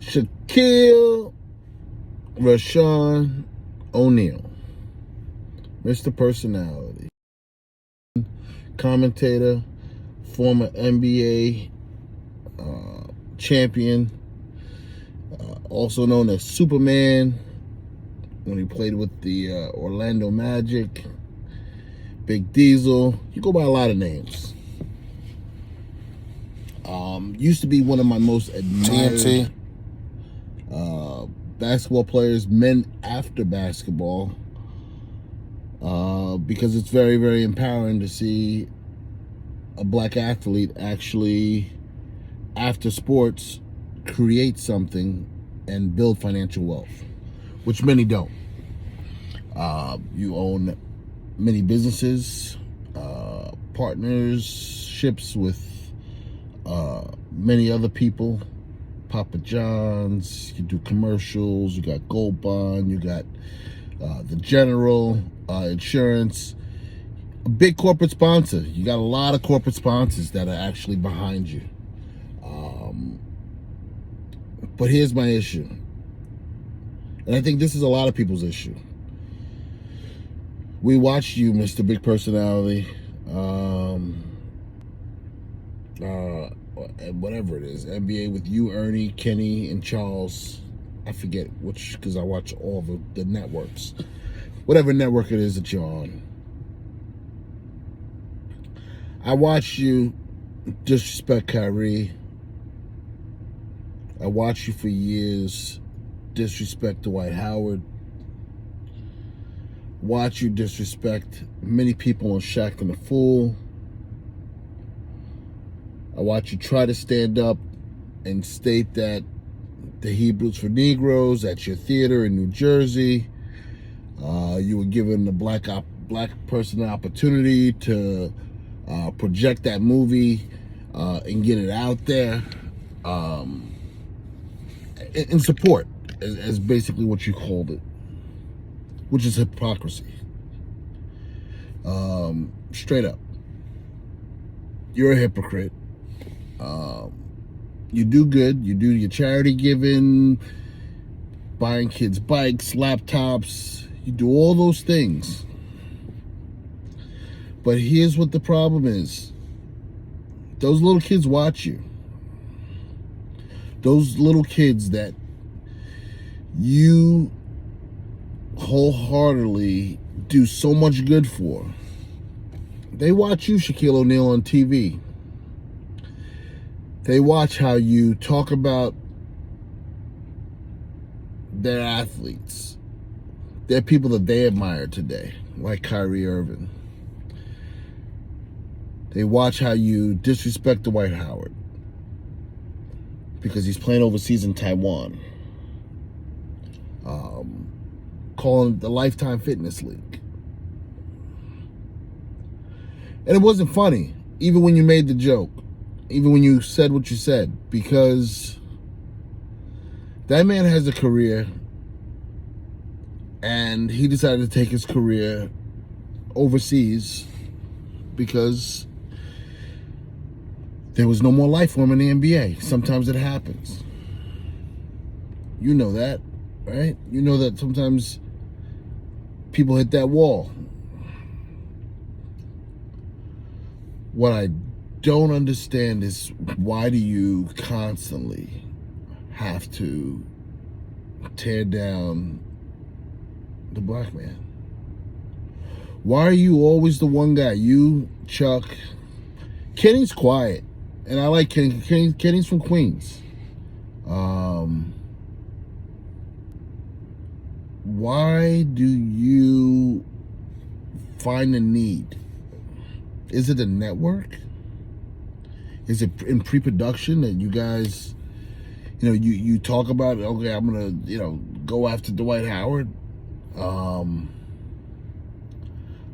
Shaquille Rashawn O'Neal, Mr. Personality, commentator, former NBA champion, also known as Superman when he played with the Orlando Magic, Big Diesel. You go by a lot of names. Used to be one of my most admired basketball players, men after basketball, because it's very, very empowering to see a black athlete actually, after sports, create something and build financial wealth, which many don't. You own many businesses, partnerships with many other people, Papa John's, you do commercials, you got Gold Bond, you got the General Insurance, a big corporate sponsor. You got a lot of corporate sponsors that are actually behind you. But here's my issue, and I think this is a lot of people's issue. We watched you, Mr. Big Personality, whatever it is, NBA with you, Ernie, Kenny, and Charles. I forget which, because I watch all the networks. Whatever network it is that you're on. I watched you disrespect Kyrie. I watched you for years disrespect Dwight Howard. Watch you disrespect many people on Shaq and the Fool. I watch you try to stand up and state that the Hebrews for Negroes at your theater in New Jersey, you were given a black person an opportunity to project that movie and get it out there in support, as basically what you called it, which is hypocrisy. Straight up. You're a hypocrite. You do good. You do your charity giving, buying kids bikes, laptops. You do all those things. But here's what the problem is. Those little kids watch you. Those little kids that you wholeheartedly do so much good for, they watch you, Shaquille O'Neal, on TV. They watch how you talk about their athletes. They're people that they admire today, like Kyrie, Irving. They watch how you disrespect Dwight Howard because he's playing overseas in Taiwan. Calling it the Lifetime Fitness League. And it wasn't funny, even when you made the joke. Even when you said what you said, because that man has a career, and he decided to take his career overseas because there was no more life for him in the NBA. Sometimes it happens. You know that, right? You know that sometimes people hit that wall. What I don't understand is, why do you constantly have to tear down the black man? Why are you always the one guy? You, Chuck. Kenny's quiet, and I like Kenny. Kenny's from Queens. Why do you find the need? Is it a network? Is it in pre-production that you guys, you talk about, okay, I'm going to, go after Dwight Howard? I'm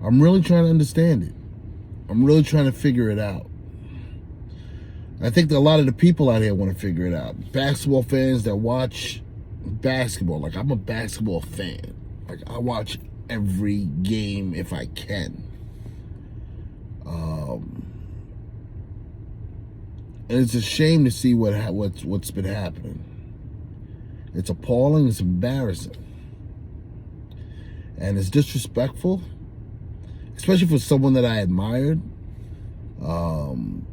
really trying to understand it. I'm really trying to figure it out. I think that a lot of the people out here want to figure it out. Basketball fans that watch basketball. Like, I'm a basketball fan. Like, I watch every game if I can. And it's a shame to see what's been happening. It's appalling. It's embarrassing. And it's disrespectful, especially for someone that I admired. And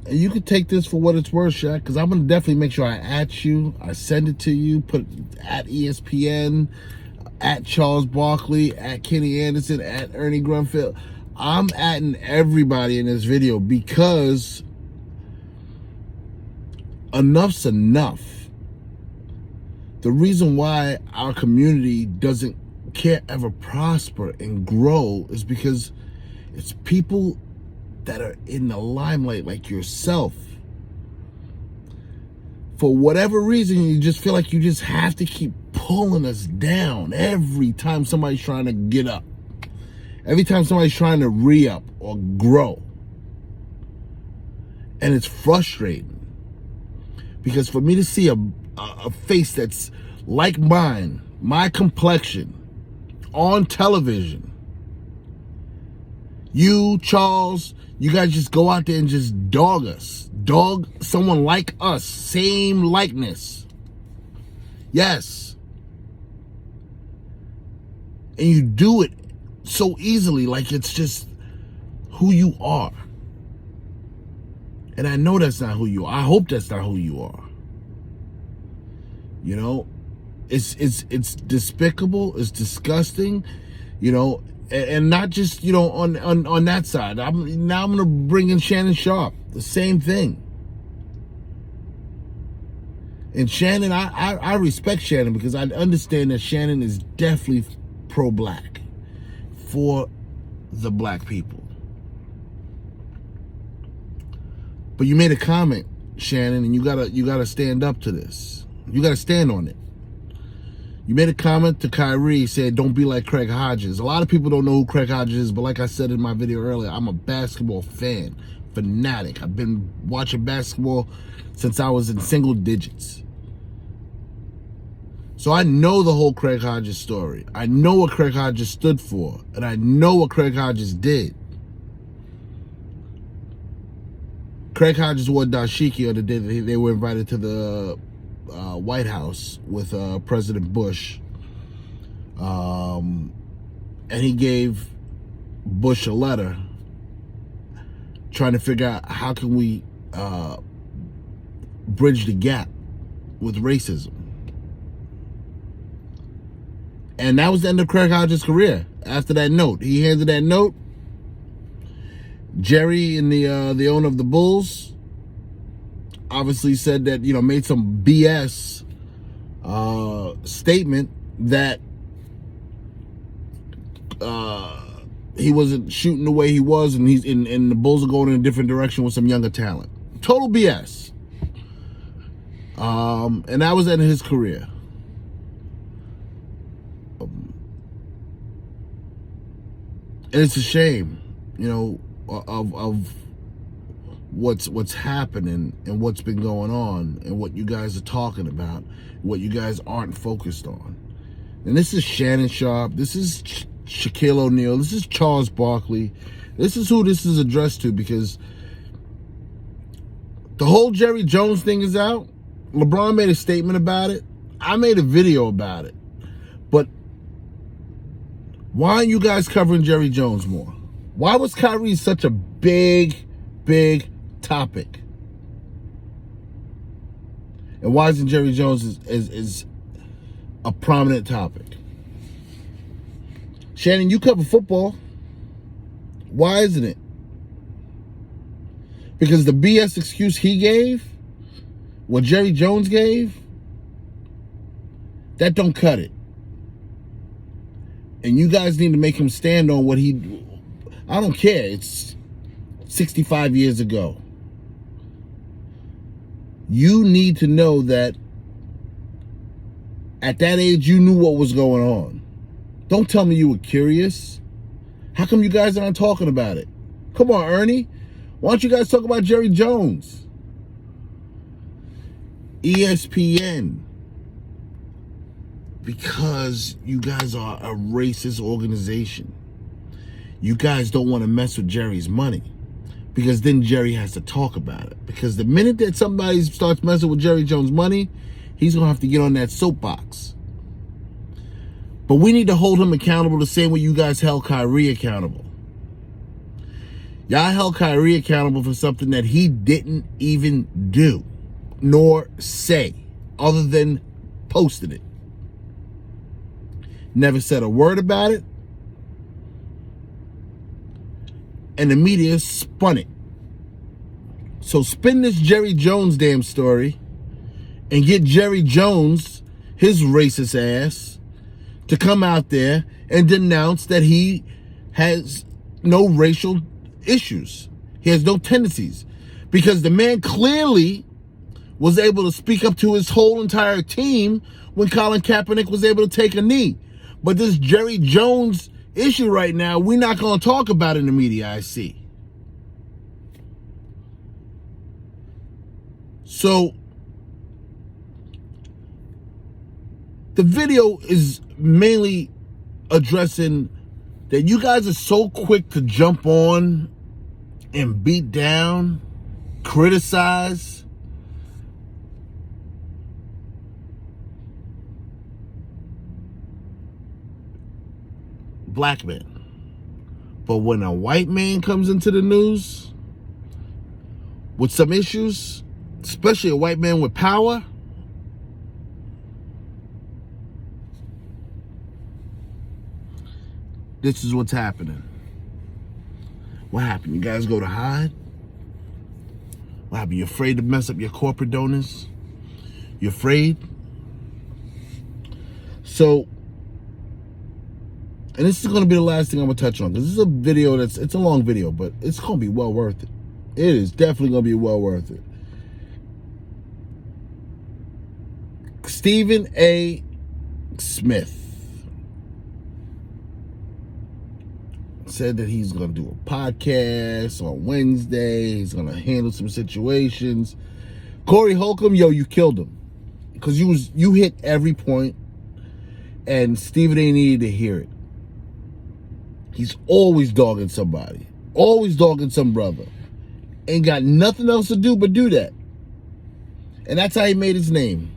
you can take this for what it's worth, Shaq, because I'm going to definitely make sure I at you. I send it to you. Put at ESPN, at Charles Barkley, at Kenny Anderson, at Ernie Grunfeld. I'm atting everybody in this video because enough's enough. The reason why our community can't ever prosper and grow is because it's people that are in the limelight like yourself. For whatever reason, you just feel like you just have to keep pulling us down every time somebody's trying to get up. Every time somebody's trying to re-up or grow. And it's frustrating. Because for me to see a face that's like mine, my complexion, on television, you, Charles, you guys just go out there and just dog us. Dog someone like us, same likeness. Yes. And you do it so easily, like it's just who you are. And I know that's not who you are. I hope that's not who you are. You know, it's despicable, it's disgusting, you know, and not just, you know, on that side. I'm gonna bring in Shannon Sharp, the same thing. And Shannon, I respect Shannon because I understand that Shannon is definitely pro-black, for the black people. But you made a comment, Shannon, and you gotta stand up to this. You gotta stand on it. You made a comment to Kyrie, said, "Don't be like Craig Hodges." A lot of people don't know who Craig Hodges is, but like I said in my video earlier, I'm a basketball fan, fanatic. I've been watching basketball since I was in single digits. So I know the whole Craig Hodges story. I know what Craig Hodges stood for, and I know what Craig Hodges did. Craig Hodges wore dashiki on the day that they were invited to the White House with President Bush. And he gave Bush a letter trying to figure out how can we bridge the gap with racism. And that was the end of Craig Hodges' career. After that note, he handed that note. Jerry, and the owner of the Bulls, obviously said that, you know, made some BS statement that he wasn't shooting the way he was, and and the Bulls are going in a different direction with some younger talent. Total BS. And that was the end of his career. And it's a shame, you know, of what's happening and what's been going on and what you guys are talking about, what you guys aren't focused on. And this is Shannon Sharp, this is Shaquille O'Neal, this is Charles Barkley. This is who this is addressed to, because the whole Jerry Jones thing is out. LeBron made a statement about it. I made a video about it. But why aren't you guys covering Jerry Jones more? Why was Kyrie such a big topic? And why isn't Jerry Jones is a prominent topic? Shannon, you cover football. Why isn't it? Because the BS excuse he gave, what Jerry Jones gave, that don't cut it. And you guys need to make him stand on what he... I don't care. It's 65 years ago. You need to know that at that age, you knew what was going on. Don't tell me you were curious. How come you guys aren't talking about it? Come on, Ernie. Why don't you guys talk about Jerry Jones? ESPN. Because you guys are a racist organization. You guys don't want to mess with Jerry's money, because then Jerry has to talk about it. Because the minute that somebody starts messing with Jerry Jones' money, he's going to have to get on that soapbox. But we need to hold him accountable the same way you guys held Kyrie accountable. Y'all held Kyrie accountable for something that he didn't even do, nor say, other than posted it. Never said a word about it. And the media spun it. So spin this Jerry Jones damn story and get Jerry Jones, his racist ass, to come out there and denounce that he has no racial issues. He has no tendencies. Because the man clearly was able to speak up to his whole entire team when Colin Kaepernick was able to take a knee. But this Jerry Jones issue right now, we're not going to talk about in the media, I see. So, the video is mainly addressing that you guys are so quick to jump on and beat down, criticize black men. But when a white man comes into the news with some issues, especially a white man with power, this is what's happening. What happened? You guys go to hide? What happened? You're afraid to mess up your corporate donors? You're afraid? So, and this is going to be the last thing I'm going to touch on, because this is a video it's a long video, but it's going to be well worth it. It is definitely going to be well worth it. Stephen A. Smith said that he's going to do a podcast on Wednesday. He's going to handle some situations. Corey Holcomb, yo, you killed him. Because you hit every point, and Stephen A. needed to hear it. He's always dogging somebody. Always dogging some brother. Ain't got nothing else to do but do that. And that's how he made his name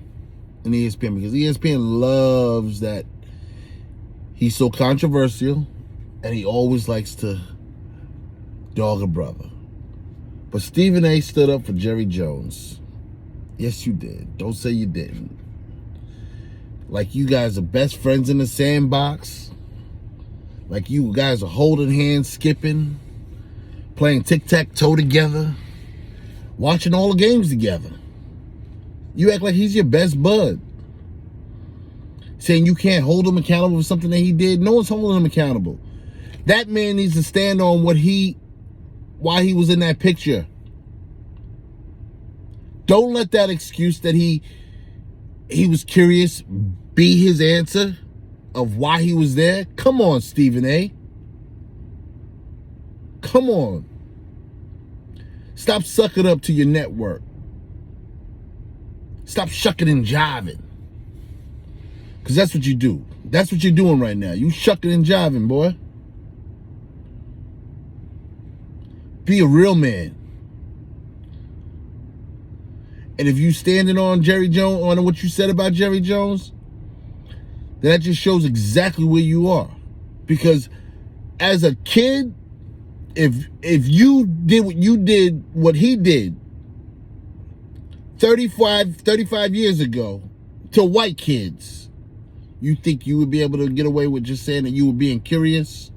in ESPN, because ESPN loves that he's so controversial and he always likes to dog a brother. But Stephen A. stood up for Jerry Jones. Yes, you did. Don't say you didn't. Like you guys are best friends in the sandbox. Like you guys are holding hands, skipping, playing tic-tac-toe together, watching all the games together. You act like he's your best bud. Saying you can't hold him accountable for something that he did. No one's holding him accountable. That man needs to stand on why he was in that picture. Don't let that excuse that he was curious be his answer of why he was there. Come on, Stephen A. Come on. Stop sucking up to your network. Stop shucking and jiving. Because that's what you do. That's what you're doing right now. You shucking and jiving, boy. Be a real man. And if you standing on Jerry Jones, on what you said about Jerry Jones, then that just shows exactly where you are. Because as a kid, if you did what he did 35 years ago to white kids, you think you would be able to get away with just saying that you were being curious?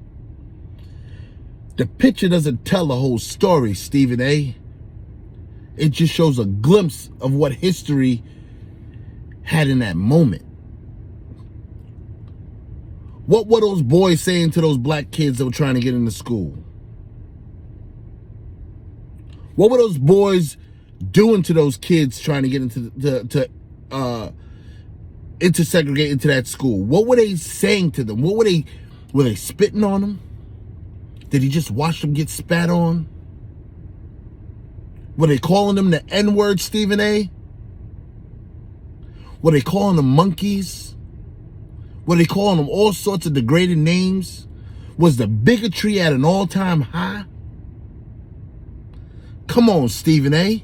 The picture doesn't tell the whole story, Stephen A. It just shows a glimpse of what history had in that moment. What were those boys saying to those black kids that were trying to get into school? What were those boys doing to those kids trying to get into segregate into that school? What were they saying to them? Were they spitting on them? Did he just watch them get spat on? Were they calling them the N-word, Stephen A? Were they calling them monkeys? Were they calling them all sorts of degrading names? Was the bigotry at an all-time high? Come on, Stephen A.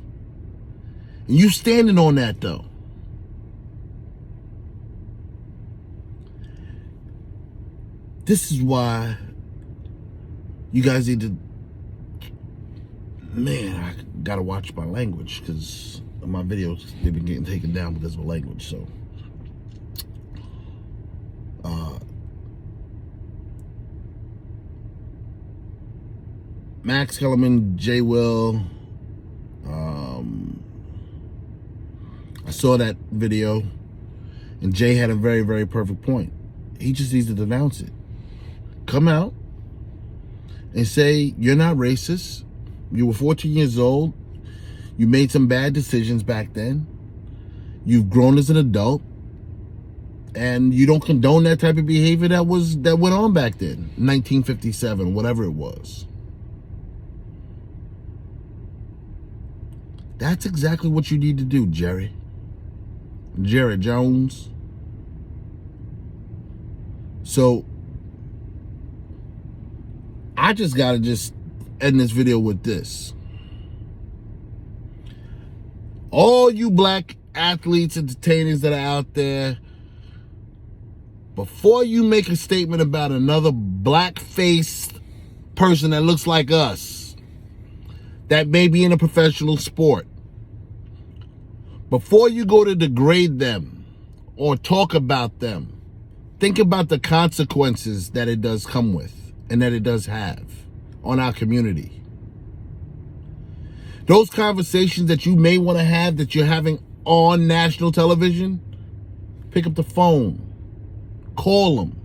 And you standing on that, though. This is why you guys need to, man, I gotta watch my language, because my videos, they've been getting taken down because of language. So Max Kellerman, J Will, I saw that video, and Jay had a very, very perfect point. He just needs to denounce it. Come out and say, you're not racist. You were 14 years old. You made some bad decisions back then. You've grown as an adult. And you don't condone that type of behavior that went on back then, 1957, whatever it was. That's exactly what you need to do, Jerry Jones. So I just gotta end this video with this. All you black athletes, entertainers that are out there, before you make a statement about another black-faced person that looks like us, that may be in a professional sport, before you go to degrade them or talk about them, think about the consequences that it does come with and that it does have on our community. Those conversations that you may want to have, that you're having on national television, pick up the phone, call them,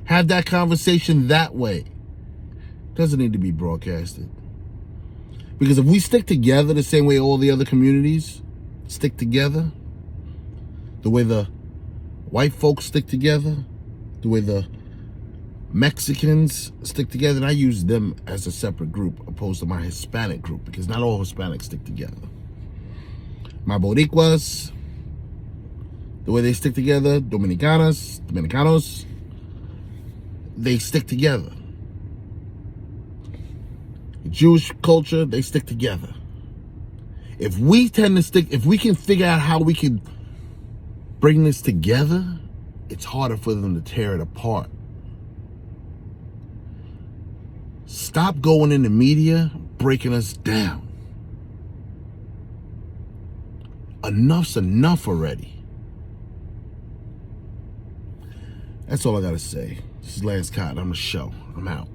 have that conversation that way. Doesn't need to be broadcasted. Because if we stick together the same way all the other communities stick together, the way the white folks stick together, the way the Mexicans stick together, and I use them as a separate group opposed to my Hispanic group, because not all Hispanics stick together. My Boricuas, the way they stick together, Dominicanos, they stick together. The Jewish culture, they stick together. If we can figure out how we can bring this together, it's harder for them to tear it apart. Stop going in the media, breaking us down. Enough's enough already. That's all I gotta say. This is Lance Cotton. I'm the show. I'm out.